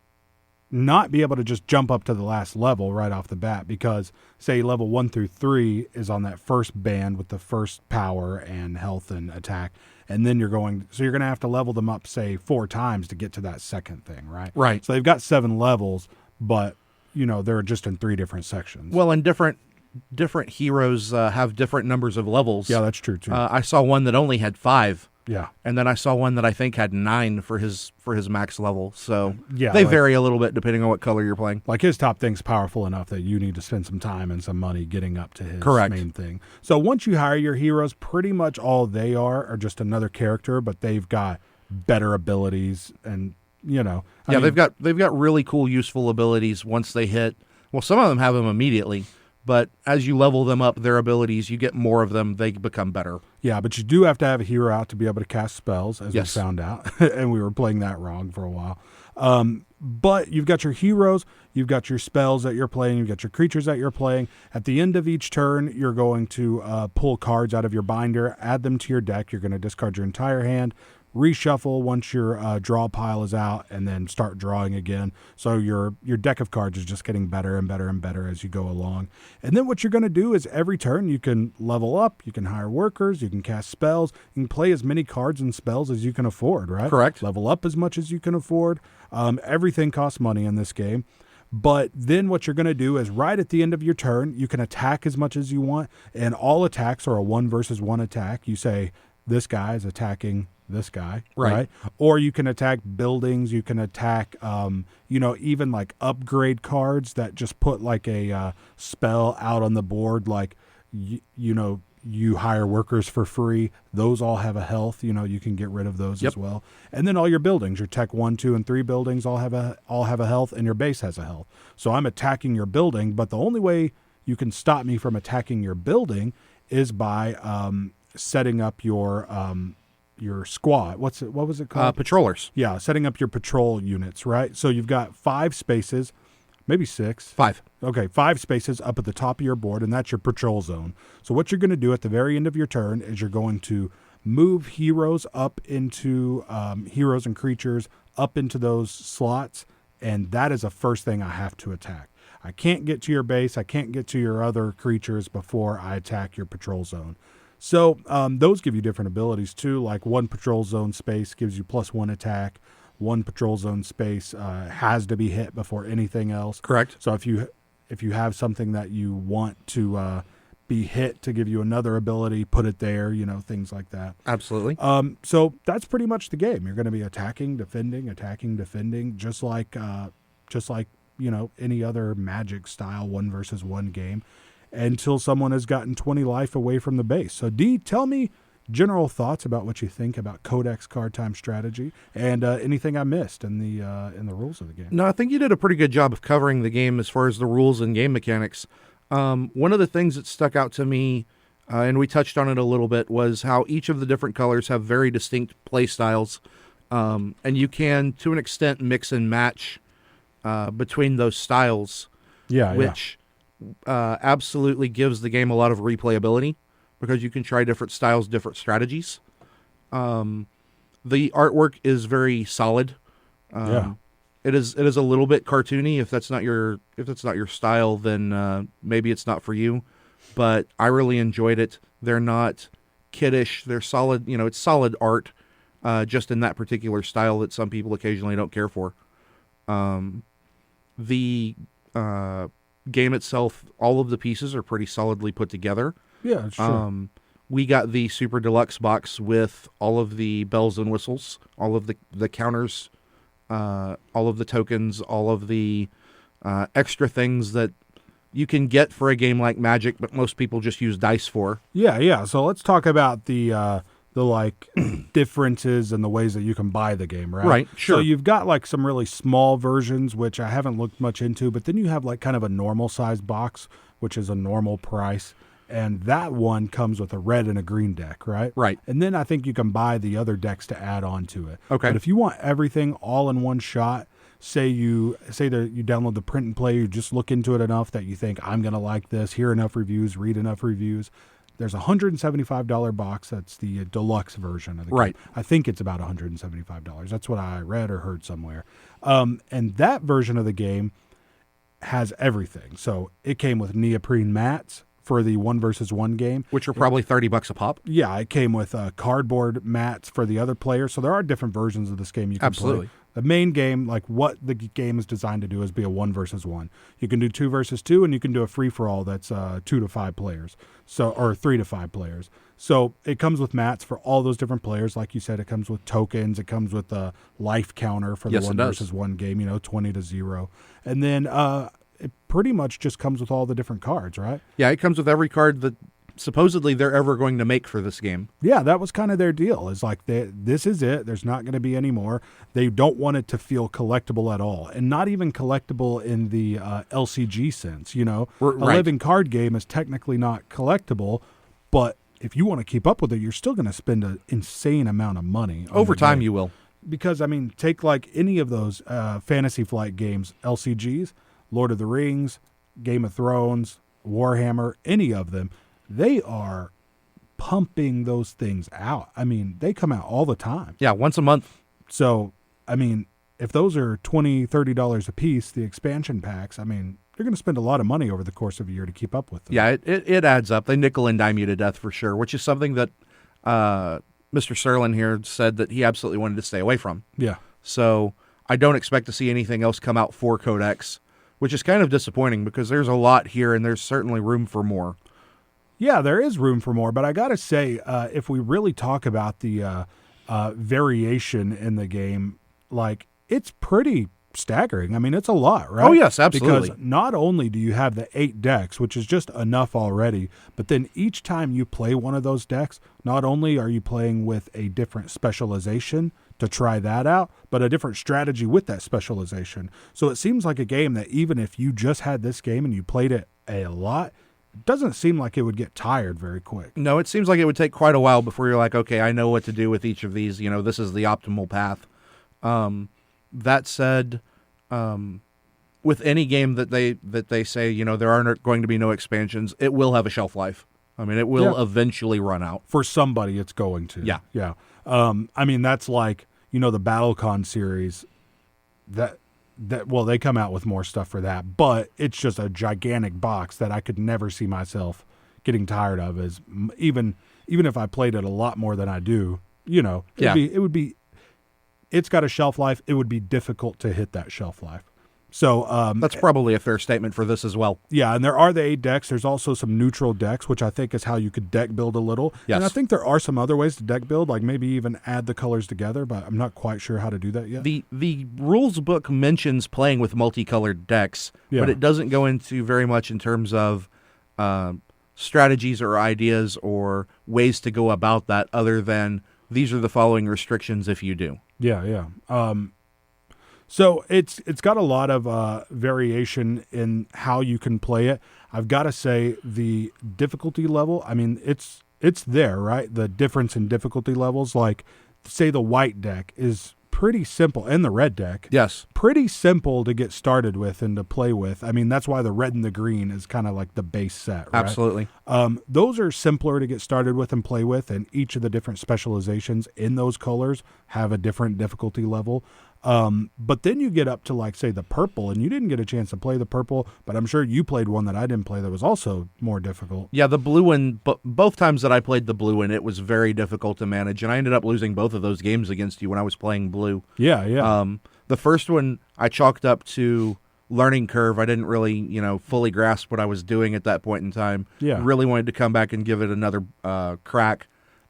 not be able to just jump up to the last level right off the bat, because say level 1 through 3 is on that first band with the first power and health and attack, and then you're going to have to level them up, say 4 times to get to that second thing, right? Right. So they've got 7 levels, but they're just in 3 different sections. Well, and different heroes have different numbers of levels. Yeah, that's true too. I saw one that only had 5. Yeah. And then I saw one that I think had 9 for his max level. So yeah, they vary a little bit depending on what color you're playing. Like his top thing's powerful enough that you need to spend some time and some money getting up to his main thing. So once you hire your heroes, pretty much all they are just another character, but they've got better abilities and they've got really cool useful abilities once they hit. Well, some of them have them immediately. But as you level them up, their abilities, you get more of them, they become better. Yeah, but you do have to have a hero out to be able to cast spells, as we found out. And we were playing that wrong for a while. But you've got your heroes, you've got your spells that you're playing, you've got your creatures that you're playing. At the end of each turn, you're going to pull cards out of your binder, add them to your deck. You're going to discard your entire hand, reshuffle once your draw pile is out, and then start drawing again. So your deck of cards is just getting better and better and better as you go along. And then what you're going to do is every turn you can level up, you can hire workers, you can cast spells, you can play as many cards and spells as you can afford, right? Correct. Level up as much as you can afford. Everything costs money in this game. But then what you're going to do is right at the end of your turn, you can attack as much as you want, and all attacks are a 1 versus 1 attack. You say, this guy is attacking this guy, right? Or you can attack buildings. You can attack, even like upgrade cards that just put like a spell out on the board, like, you hire workers for free. Those all have a health. You can get rid of those as well. And then all your buildings, your Tech 1, 2, and 3 buildings all have a health, and your base has a health. So I'm attacking your building, but the only way you can stop me from attacking your building is by setting up your squad. What was it called? Patrollers. Yeah, setting up your patrol units, right? So you've got 5 spaces, maybe 6. 5. Okay, 5 spaces up at the top of your board, and that's your patrol zone. So what you're going to do at the very end of your turn is you're going to move heroes up into heroes and creatures up into those slots, and that is the first thing I have to attack. I can't get to your base. I can't get to your other creatures before I attack your patrol zone. So those give you different abilities too, like 1 patrol zone space gives you +1 attack. 1 patrol zone space has to be hit before anything else. Correct. So if you have something that you want to be hit to give you another ability, put it there, things like that. Absolutely. So that's pretty much the game. You're going to be attacking, defending, just like any other Magic style 1 versus 1 game, until someone has gotten 20 life away from the base. So D, tell me general thoughts about what you think about Codex Card Time Strategy, and anything I missed in the rules of the game. No, I think you did a pretty good job of covering the game as far as the rules and game mechanics. One of the things that stuck out to me, and we touched on it a little bit, was how each of the different colors have very distinct play styles, and you can, to an extent, mix and match between those styles, which absolutely gives the game a lot of replayability, because you can try different styles, different strategies. The artwork is very solid. It is a little bit cartoony. If that's not your style, then maybe it's not for you. But I really enjoyed it. They're not kiddish. They're solid. It's solid art, just in that particular style that some people occasionally don't care for. The game itself, all of the pieces are pretty solidly put together. Yeah, sure. We got the Super Deluxe box with all of the bells and whistles, all of the counters, all of the tokens, all of the extra things that you can get for a game like Magic, but most people just use dice for. Yeah. So let's talk about the differences and the ways that you can buy the game, right? Right, sure. So you've got some really small versions, which I haven't looked much into, but then you have kind of a normal size box, which is a normal price. And that one comes with a red and a green deck, right? Right. And then I think you can buy the other decks to add on to it. Okay. But if you want everything all in one shot, say that you download the print and play, you just look into it enough that you think, I'm going to like this, hear enough reviews, read enough reviews. There's a $175 box. That's the deluxe version of the game. Right. I think it's about $175. That's what I read or heard somewhere. And that version of the game has everything. So it came with neoprene mats for the 1 versus 1 game, which are probably $30 a pop. Yeah, it came with cardboard mats for the other players. So there are different versions of this game you can Absolutely. play. The main game, what the game is designed to do, is be a 1 versus 1. You can do 2 versus 2, and you can do a free for all that's 2 to 5 players, or 3 to 5 players. So it comes with mats for all those different players. Like you said, it comes with tokens. It comes with a life counter for the 1 versus 1 game. 20 to 0, and then it pretty much just comes with all the different cards, right? Yeah, it comes with every card that supposedly they're ever going to make for this game. Yeah, that was kind of their deal. It's like, this is it. There's not going to be any more. They don't want it to feel collectible at all, and not even collectible in the LCG sense. A living card game is technically not collectible, but if you want to keep up with it, you're still going to spend an insane amount of money. Over time, you will. Because, take any of those Fantasy Flight games, LCGs, Lord of the Rings, Game of Thrones, Warhammer, any of them, they are pumping those things out. They come out all the time. Yeah, once a month. So, if those are $20, $30 a piece, the expansion packs, you're going to spend a lot of money over the course of a year to keep up with them. Yeah, it adds up. They nickel and dime you to death for sure, which is something that Mr. Sirlin here said that he absolutely wanted to stay away from. Yeah. So I don't expect to see anything else come out for Codex, which is kind of disappointing because there's a lot here and there's certainly room for more. Yeah, there is room for more, but I got to say, if we really talk about the variation in the game, it's pretty staggering. It's a lot, right? Oh, yes, absolutely. Because not only do you have the 8 decks, which is just enough already, but then each time you play one of those decks, not only are you playing with a different specialization to try that out, but a different strategy with that specialization. So it seems like a game that even if you just had this game and you played it a lot, it doesn't seem like it would get tired very quick. No, it seems like it would take quite a while before you're like, okay, I know what to do with each of these. This is the optimal path. That said, with any game that they say, there are going to be no expansions, it will have a shelf life. It will eventually run out. For somebody, it's going to. Yeah. Yeah. That's like, the BattleCon series they come out with more stuff for that, but it's just a gigantic box that I could never see myself getting tired of, as even if I played it a lot more than I do, it's got a shelf life. It would be difficult to hit that shelf life. So that's probably a fair statement for this as well. Yeah, and there are the 8 decks. There's also some neutral decks, which I think is how you could deck build a little. Yes. And I think there are some other ways to deck build, like maybe even add the colors together, but I'm not quite sure how to do that yet. The rules book mentions playing with multicolored decks, but it doesn't go into very much in terms of strategies or ideas or ways to go about that other than these are the following restrictions if you do. Yeah. So it's got a lot of variation in how you can play it. I've got to say the difficulty level, I mean, it's there, right? The difference in difficulty levels, like say the white deck is pretty simple, and the red deck. Yes. Pretty simple to get started with and to play with. I mean, that's why the red and the green is kind of like the base set, right? Absolutely. Those are simpler to get started with and play with, and each of the different specializations in those colors have a different difficulty level. But then you get up to, like, say, the purple, and you didn't get a chance to play the purple, but I'm sure you played one that I didn't play that was also more difficult. Yeah, the blue one, both times that I played the blue one, it was very difficult to manage, and I ended up losing both of those games against you when I was playing blue. Yeah. The first one I chalked up to learning curve. I didn't really, fully grasp what I was doing at that point in time. Yeah. Really wanted to come back and give it another crack,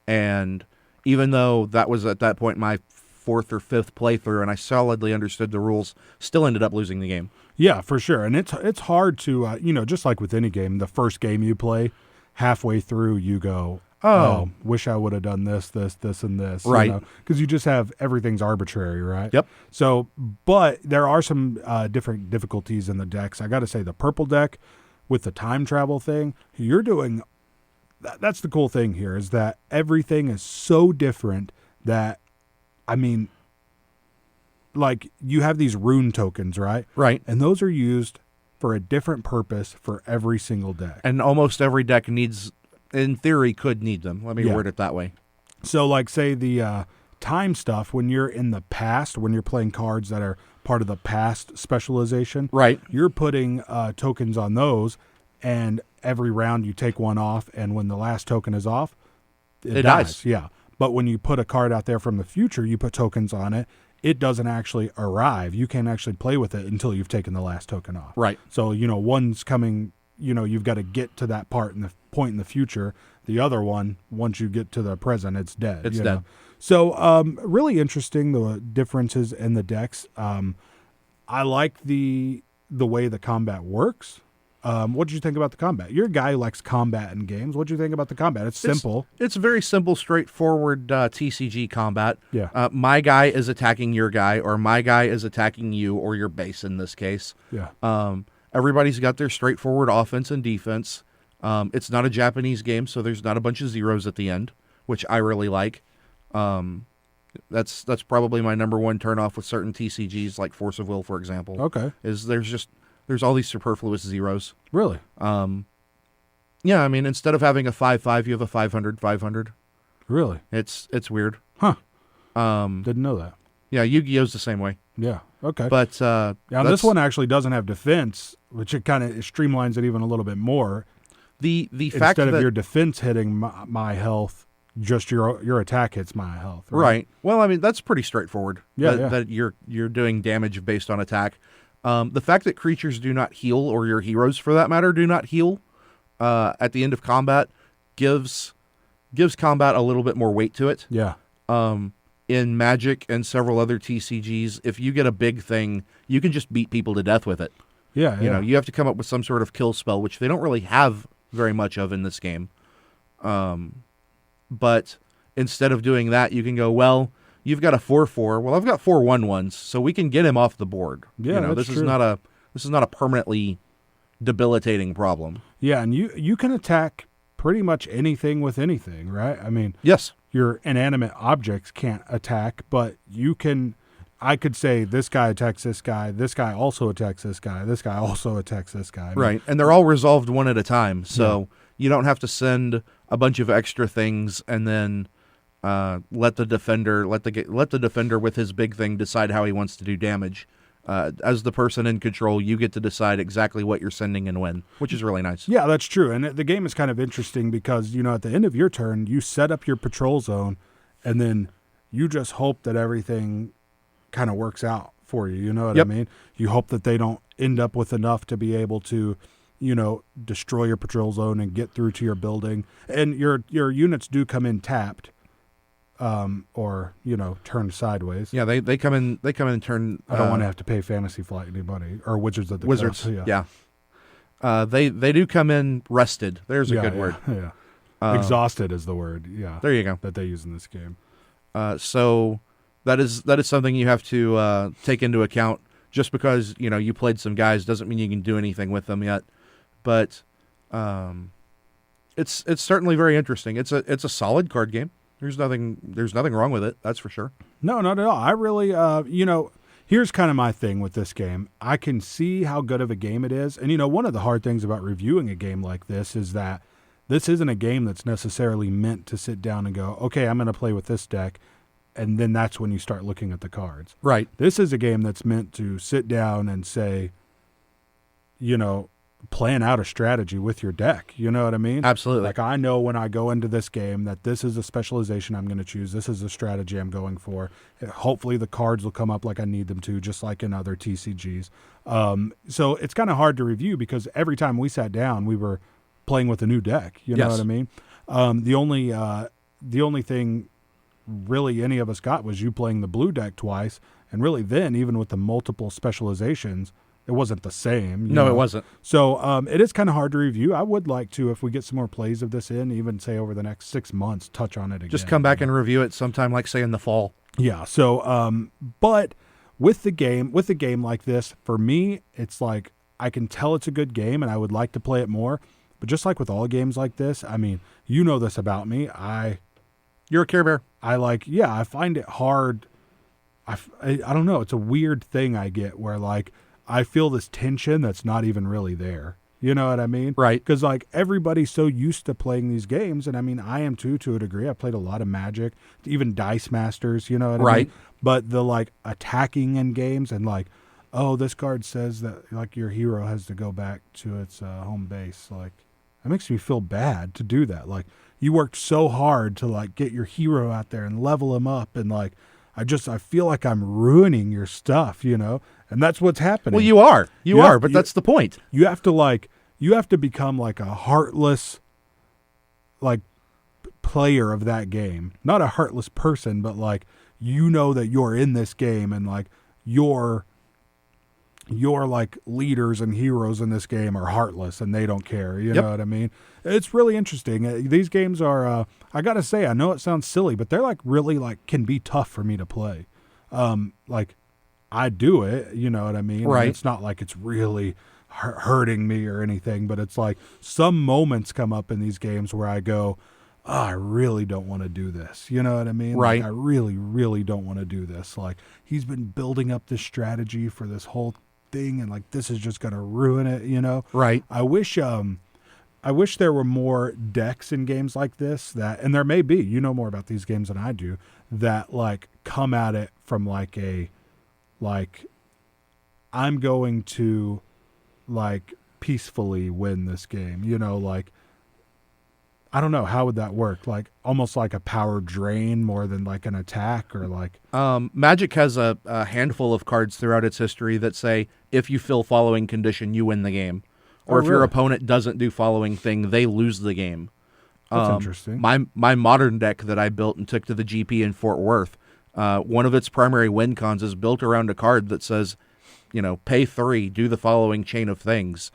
and even though that was at that point my 4th or 5th playthrough and I solidly understood the rules, still ended up losing the game. Yeah, for sure. And it's hard to, just like with any game, the first game you play, halfway through you go, oh, wish I would have done this, and this. Right. Because you just have, everything's arbitrary, right? Yep. So, but there are some different difficulties in the decks. I got to say, the purple deck with the time travel thing, you're doing, that's the cool thing here, is that everything is so different that, I mean, like, you have these rune tokens, right? Right. And those are used for a different purpose for every single deck. And almost every deck needs, in theory, could need them. Let me word it that way. So, like, say the time stuff, when you're in the past, when you're playing cards that are part of the past specialization, right, you're putting tokens on those, and every round you take one off, and when the last token is off, it dies. Yeah. But when you put a card out there from the future, you put tokens on it, it doesn't actually arrive. You can't actually play with it until you've taken the last token off. Right. So, one's coming, you've got to get to that point in the future. The other one, once you get to the present, it's dead. It's dead. So, really interesting, the differences in the decks. I like the way the combat works. What did you think about the combat? You're a guy who likes combat in games. What did you think about the combat? It's simple. It's very simple, straightforward TCG combat. Yeah. My guy is attacking your guy, or my guy is attacking you, or your base in this case. Yeah. Everybody's got their straightforward offense and defense. It's not a Japanese game, so there's not a bunch of zeros at the end, which I really like. That's probably my number one turnoff with certain TCGs, like Force of Will, for example. Okay. Is there's all these superfluous zeros. Really? Yeah, I mean, instead of having a 5/5, you have a 500/500. Really? It's weird. Huh. Didn't know that. Yeah, Yu-Gi-Oh's the same way. Yeah. Okay. But this one actually doesn't have defense, which it kind of streamlines it even a little bit more. The fact instead that of your defense hitting my health, just your attack hits my health. Right. Well, I mean, that's pretty straightforward. Yeah. That you're doing damage based on attack. The fact that creatures do not heal, or your heroes for that matter do not heal at the end of combat gives combat a little bit more weight to it. Yeah. In Magic and several other TCGs, if you get a big thing, you can just beat people to death with it. Yeah. You have to come up with some sort of kill spell, which they don't really have very much of in this game. But instead of doing that, you can go, well, you've got a 4/4. Well, I've got 4 1/1s, so we can get him off the board. Yeah, this is not a permanently debilitating problem. Yeah, and you can attack pretty much anything with anything, right? I mean, yes, your inanimate objects can't attack, but you can. I could say this guy attacks this guy also attacks this guy also attacks this guy. Right, and they're all resolved one at a time, so you don't have to send a bunch of extra things and then let the defender with his big thing decide how he wants to do damage. As the person in control, you get to decide exactly what you're sending and when, which is really nice. Yeah, that's true. And the game is kind of interesting because, at the end of your turn, you set up your patrol zone, and then you just hope that everything kind of works out for you. You know what Yep. I mean? You hope that they don't end up with enough to be able to, destroy your patrol zone and get through to your building. And your units do come in tapped, or turned sideways. Yeah, they come in and turn. I don't want to have to pay Fantasy Flight anybody or Wizards of the Wizards. Coast. Yeah. They do come in rested. There's a good word. Yeah. Exhausted is the word. Yeah. There you go. That they use in this game. So that is something you have to take into account. Just because you played some guys doesn't mean you can do anything with them yet. But it's certainly very interesting. It's a solid card game. There's nothing wrong with it. That's for sure. No, not at all. I really, here's kind of my thing with this game. I can see how good of a game it is. And, one of the hard things about reviewing a game like this is that this isn't a game that's necessarily meant to sit down and go, okay, I'm going to play with this deck. And then that's when you start looking at the cards. Right. This is a game that's meant to sit down and say, plan out a strategy with your deck. You know what I mean? Absolutely. Like, I know when I go into this game that this is a specialization I'm going to choose. This is a strategy I'm going for. Hopefully the cards will come up like I need them to, just like in other TCGs. So it's kind of hard to review because every time we sat down, we were playing with a new deck. You know what I mean? The only thing really any of us got was you playing the blue deck twice. And really then, even with the multiple specializations, it wasn't the same. No, it wasn't. So it is kind of hard to review. I would like to, if we get some more plays of this in, even say over the next 6 months, touch on it again. Just come back and review it sometime, like say in the fall. Yeah. So, but with the game like this, for me, it's like I can tell it's a good game, and I would like to play it more. But just like with all games like this, I mean, you know this about me. You're a Care Bear. I find it hard. I don't know. It's a weird thing I get where like I feel this tension that's not even really there. You know what I mean? Right. Because like everybody's so used to playing these games, and I mean I am too, to a degree. I played a lot of Magic, even Dice Masters. You know what I mean? But the like attacking in games and like, oh, this card says that like your hero has to go back to its home base. Like that makes me feel bad to do that. Like you worked so hard to like get your hero out there and level him up, and like I feel like I'm ruining your stuff, and that's what's happening. Well, you are, but that's the point. You have to become like a heartless, like player of that game, not a heartless person, but like, that you're in this game and like your like leaders and heroes in this game are heartless and they don't care. You know what I mean? It's really interesting. These games are, I got to say, I know it sounds silly, but they're like really like can be tough for me to play. Like I do it, you know what I mean? Right. And it's not like it's really hurting me or anything, but it's like some moments come up in these games where I go, oh, I really don't want to do this. You know what I mean? Right. Like, I really, really don't want to do this. Like he's been building up this strategy for this whole thing, and like this is just going to ruin it, Right. I wish there were more decks in games like this and there may be, more about these games than I do, that like come at it from like I'm going to like peacefully win this game, like I don't know, how would that work? Like almost like a power drain more than like an attack, or like Magic has a handful of cards throughout its history that say if you fill following condition, you win the game. Or if your opponent doesn't do following thing, they lose the game. That's interesting. My modern deck that I built and took to the GP in Fort Worth, one of its primary win cons is built around a card that says, pay 3, do the following chain of things.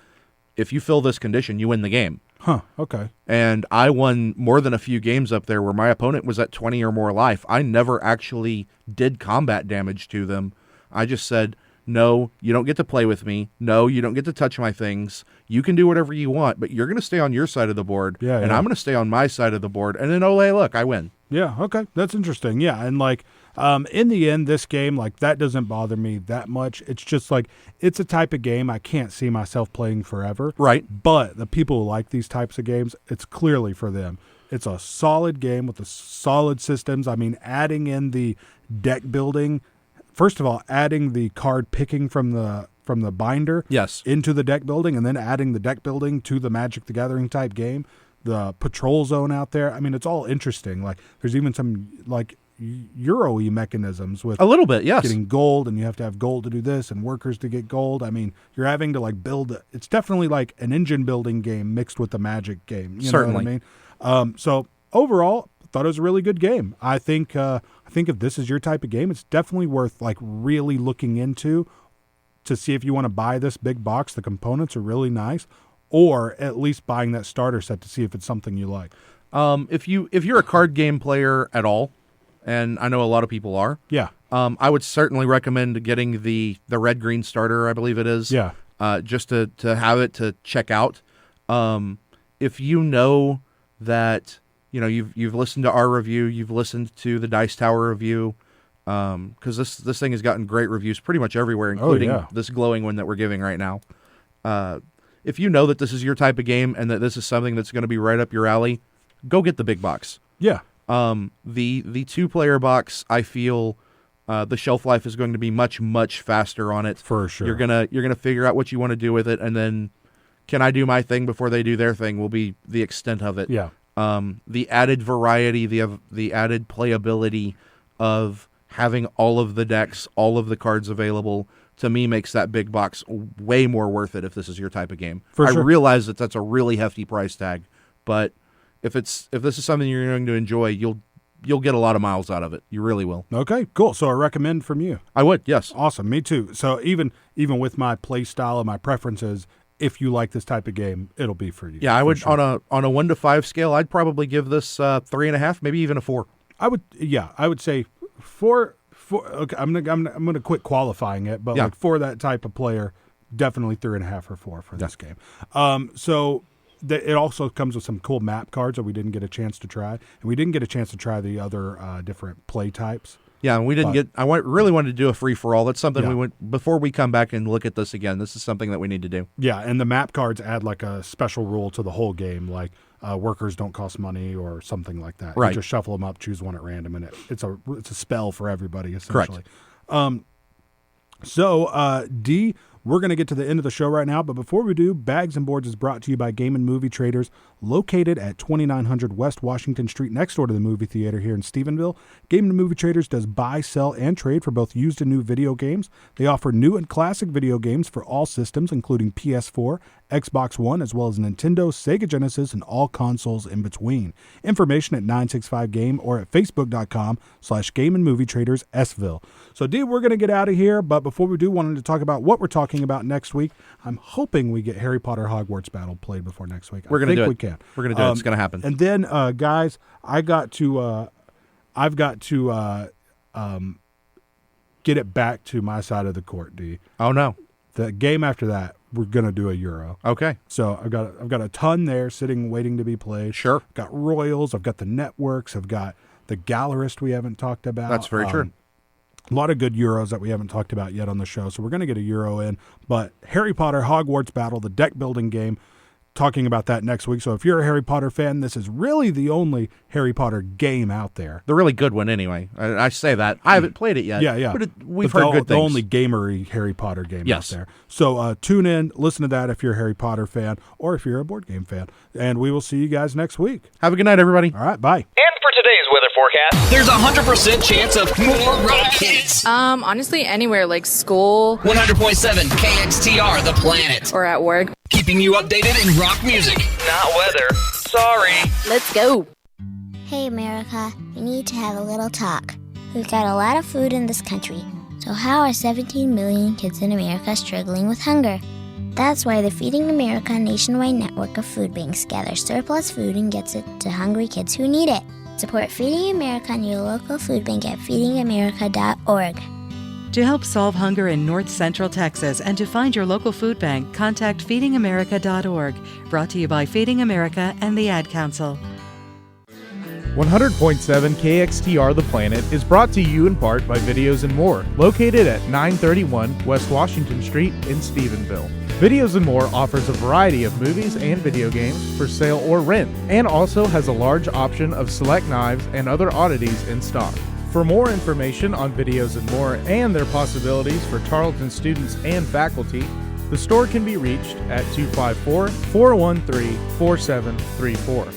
If you fill this condition, you win the game. Huh, okay. And I won more than a few games up there where my opponent was at 20 or more life. I never actually did combat damage to them. I just said, no, you don't get to play with me. No, you don't get to touch my things. You can do whatever you want, but you're going to stay on your side of the board, and I'm going to stay on my side of the board. And then, look, I win. Yeah, okay. That's interesting. Yeah, and like in the end, this game, like that doesn't bother me that much. It's just like it's a type of game I can't see myself playing forever. Right. But the people who like these types of games, it's clearly for them. It's a solid game with the solid systems. I mean, adding in the deck building. First of all, adding the card picking from the binder into the deck building, and then adding the deck building to the Magic the Gathering type game, the patrol zone out there. I mean, it's all interesting. Like there's even some like Euro-y mechanisms with a little bit, yes. Getting gold, and you have to have gold to do this, and workers to get gold. I mean, you're having to like build. It's definitely like an engine building game mixed with the Magic game. You Certainly. know what I mean? So overall, I thought it was a really good game. I think if this is your type of game, it's definitely worth like really looking into to see if you want to buy this big box. The components are really nice, or at least buying that starter set to see if it's something you like. If you're a card game player at all, and I know a lot of people are, yeah, I would certainly recommend getting the red green starter, I believe it is. Yeah. Just to have it to check out. If you know that you've listened to our review, you've listened to the Dice Tower review, because this thing has gotten great reviews pretty much everywhere, including this glowing one that we're giving right now. If you know that this is your type of game and that this is something that's going to be right up your alley, go get the big box. Yeah. The 2-player box, I feel the shelf life is going to be much faster on it. For sure. You're gonna figure out what you want to do with it, and then can I do my thing before they do their thing will be the extent of it. Yeah. The added variety, the added playability of having all of the decks, all of the cards available, to me makes that big box way more worth it if this is your type of game. I realize that that's a really hefty price tag, but if this is something you're going to enjoy, you'll get a lot of miles out of it. You really will. Okay, cool. So I recommend from you. I would, yes. Awesome, me too. So even with my play style and my preferences, if you like this type of game, it'll be for you. Yeah, I would sure. on a 1 to 5 scale, I'd probably give this 3.5, maybe even a 4. I would say 4. Okay, I'm gonna quit qualifying it, but like for that type of player, definitely 3.5 or 4 for this game. So it also comes with some cool map cards that we didn't get a chance to try, and we didn't get a chance to try the other different play types. Yeah, and we didn't get. I really wanted to do a free for all. That's something we went before we come back and look at this again. This is something that we need to do. Yeah, and the map cards add like a special rule to the whole game, like workers don't cost money or something like that. Right. You just shuffle them up, choose one at random, and it's a spell for everybody essentially. Correct. So D, we're going to get to the end of the show right now, but before we do, Bags and Boards is brought to you by Game and Movie Traders, located at 2900 West Washington Street, next door to the movie theater here in Stephenville. Game and Movie Traders does buy, sell, and trade for both used and new video games. They offer new and classic video games for all systems, including PS4, Xbox One, as well as Nintendo, Sega Genesis, and all consoles in between. Information at 965game or at facebook.com/Game and Movie Traders Sville. So, D, we're going to get out of here, but before we do, wanted to talk about what we're talking about next week. I'm hoping we get Harry Potter Hogwarts Battle played before next week. We're going to do it. We can. We're going to do it. It's going to happen. And then, guys, I've got to get it back to my side of the court, D. Oh, no. The game after that, we're going to do a Euro. Okay. So I've got a ton there sitting, waiting to be played. Sure. I've got Royals. I've got the Networks. I've got the Gallerist we haven't talked about. That's very true. A lot of good Euros that we haven't talked about yet on the show. So we're going to get a Euro in. But Harry Potter Hogwarts Battle, the deck building game, talking about that next week. So if you're a Harry Potter fan, this is really the only Harry Potter game out there. The really good one, anyway. I say that. I haven't played it yet. Yeah. But we've heard good things. The only gamery Harry Potter game out there. So tune in, listen to that if you're a Harry Potter fan or if you're a board game fan. And we will see you guys next week. Have a good night, everybody. All right, bye. And for today's weather forecast, there's a 100% chance of more rock hits. Honestly, anywhere, like school. 100.7 KXTR, The Planet. Or at work. Keeping you updated in rock music. Not weather. Sorry. Let's go. Hey, America. We need to have a little talk. We've got a lot of food in this country. So how are 17 million kids in America struggling with hunger? That's why the Feeding America nationwide network of food banks gathers surplus food and gets it to hungry kids who need it. Support Feeding America and your local food bank at feedingamerica.org. To help solve hunger in North Central Texas and to find your local food bank, contact feedingamerica.org. Brought to you by Feeding America and the Ad Council. 100.7 KXTR The Planet is brought to you in part by Videos and More, located at 931 West Washington Street in Stephenville. Videos and More offers a variety of movies and video games for sale or rent, and also has a large option of select knives and other oddities in stock. For more information on Videos and More and their possibilities for Tarleton students and faculty, the store can be reached at 254-413-4734.